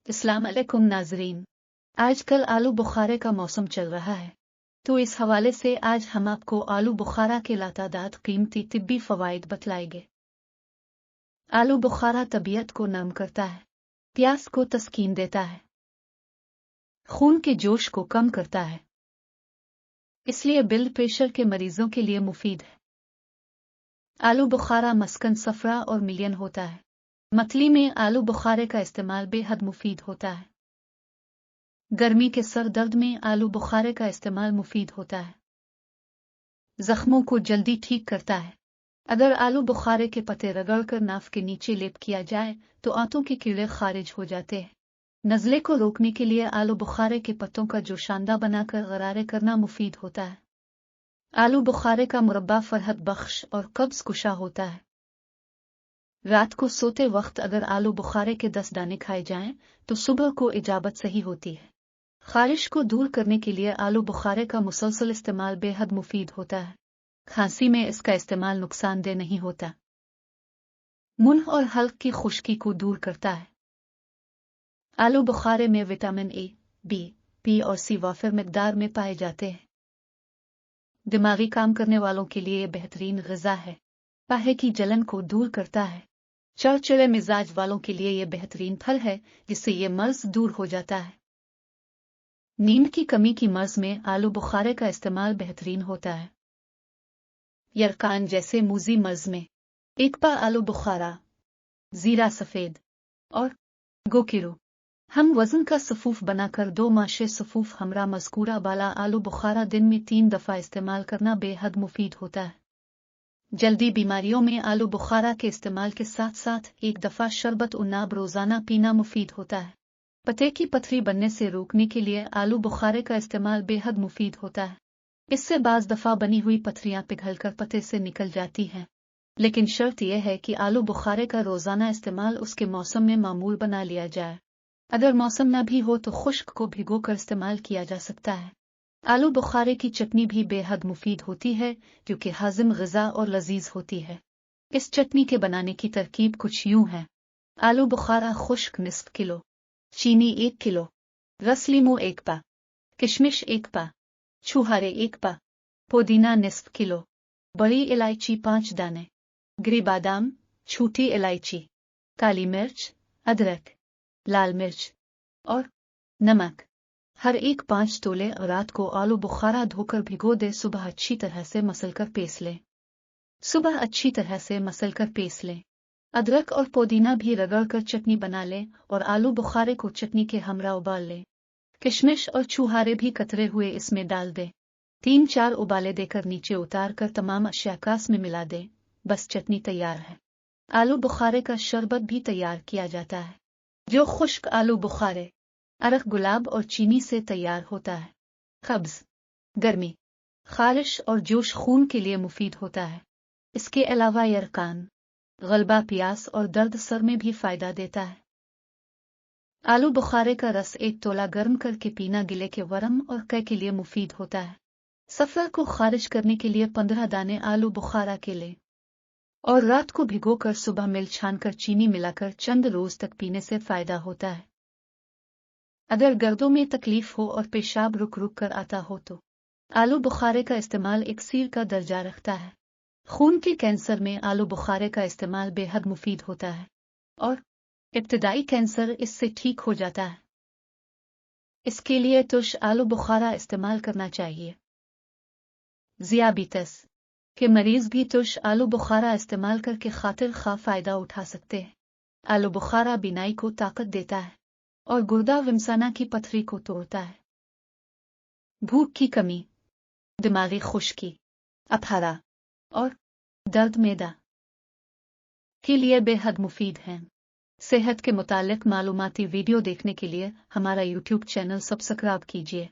अस्सलाम वालेकुम नाजरीन। आजकल आलू बुखारे का मौसम चल रहा है, तो इस हवाले से आज हम आपको आलू बुखारा के लातादाद कीमती तिब्बी फवाइद बतलाएंगे। आलू बुखारा तबीयत को नरम करता है, प्यास को तस्कीन देता है, खून के जोश को कम करता है, इसलिए ब्लड प्रेशर के मरीजों के लिए मुफीद है। आलू बुखारा मस्कन सफरा और मिलियन होता है। मतली में आलू बुखारे का इस्तेमाल बेहद मुफीद होता है। गर्मी के सर दर्द में आलू बुखारे का इस्तेमाल मुफीद होता है। जख्मों को जल्दी ठीक करता है। अगर आलू बुखारे के पत्ते रगड़कर नाफ के नीचे लेप किया जाए तो आंतों के कीड़े खारिज हो जाते हैं। नज़ले को रोकने के लिए आलू बुखारे के पत्तों का जोशांदा बनाकर गरारे करना मुफीद होता है। आलू बुखारे का मुरब्बा फरहत बख्श और कब्ज कुशा होता है। रात को सोते वक्त अगर आलू बुखारे के 10 दाने खाए जाएं तो सुबह को इजाबत सही होती है। खारिश को दूर करने के लिए आलू बुखारे का मुसलसल इस्तेमाल बेहद मुफीद होता है। खांसी में इसका इस्तेमाल नुकसानदेह नहीं होता। मुंह और हल्क की खुश्की को दूर करता है। आलू बुखारे में विटामिन ए, बी, पी और सी वाफिर मिकदार में पाए जाते हैं। दिमागी काम करने वालों के लिए बेहतरीन ग़िज़ा है। पाहे की जलन को दूर करता है। चिड़चिड़े मिजाज वालों के लिए यह बेहतरीन फल है जिससे ये मर्ज दूर हो जाता है। नींद की कमी की मर्ज में आलू बुखारे का इस्तेमाल बेहतरीन होता है। यरकान जैसे मूजी मर्ज में एकपा आलू बुखारा, जीरा सफेद और गोकिरो हम वजन का सफूफ बनाकर 2 माशे सफूफ हमरा मज़कूरा वाला आलू बुखारा दिन में 3 दफ़ा इस्तेमाल करना बेहद मुफीद होता है। जल्दी बीमारियों में आलू बुखारा के इस्तेमाल के साथ साथ 1 दफ़ा शरबत उन्नाब रोज़ाना पीना मुफीद होता है। पते की पथरी बनने से रोकने के लिए आलू बुखारे का इस्तेमाल बेहद मुफीद होता है। इससे बाज़ दफ़ा बनी हुई पथरियां पिघलकर पते से निकल जाती हैं, लेकिन शर्त यह है कि आलू बुखारे का रोज़ाना इस्तेमाल उसके मौसम में मामूल बना लिया जाए। अगर मौसम न भी हो तो खुश्क को भिगोकर इस्तेमाल किया जा सकता है। आलू बुखारे की चटनी भी बेहद मुफीद होती है क्योंकि हाजिम ग़िज़ा और लजीज होती है। इस चटनी के बनाने की तरकीब कुछ यूं है। आलू बुखारा खुश्क निस्फ किलो, चीनी 1 किलो, रस लीमू 1 पा, किशमिश 1 पा, छुहारे 1 पा, पुदीना निस्फ किलो, बड़ी इलायची 5 दाने, गिरी बादाम, छोटी इलायची, काली मिर्च, अदरक, लाल मिर्च और नमक। हर एक 5 तोले रात को आलू बुखारा धोकर भिगो दे। सुबह अच्छी तरह से मसलकर पीस लें। अदरक और पुदीना भी रगड़कर चटनी बना लें और आलू बुखारे को चटनी के हमरा उबाल लें। किशमिश और छुहारे भी कतरे हुए इसमें डाल दें। 3-4 उबाले देकर नीचे उतार कर तमाम अशियाकास में मिला दें। बस चटनी तैयार है। आलू बुखारे का शरबत भी तैयार किया जाता है, जो खुश्क आलू बुखारे, अरक गुलाब और चीनी से तैयार होता है। कब्ज, गर्मी, खारिश और जोश खून के लिए मुफीद होता है। इसके अलावा यरकान, गलबा, प्यास और दर्द सर में भी फायदा देता है। आलू बुखारे का रस 1 तोला गर्म करके पीना गिले के वरम और कै के लिए मुफीद होता है। सफर को खारिज करने के लिए 15 दाने आलू बुखारा के लें और रात को भिगोकर सुबह मिल छानकर चीनी मिलाकर चंद रोज तक पीने से फायदा होता है। अगर गर्दों में तकलीफ हो और पेशाब रुक रुक कर आता हो तो आलू बुखारे का इस्तेमाल इक्सीर का दर्जा रखता है। खून के कैंसर में आलू बुखारे का इस्तेमाल बेहद मुफीद होता है और इब्तिदाई कैंसर इससे ठीक हो जाता है। इसके लिए तुश आलू बुखारा इस्तेमाल करना चाहिए। ज़ियाबितस के मरीज भी तुश आलू बुखारा इस्तेमाल करके खातिर खा फायदा उठा सकते हैं। आलू बुखारा बीनाई को ताकत देता है और गुर्दा विमसाना की पथरी को तोड़ता है। भूख की कमी, दिमागी खुश्की, अफहरा और दर्द मैदा के लिए बेहद मुफीद हैं। सेहत के मुतालिक मालूमाती वीडियो देखने के लिए हमारा YouTube चैनल सब्सक्राइब कीजिए।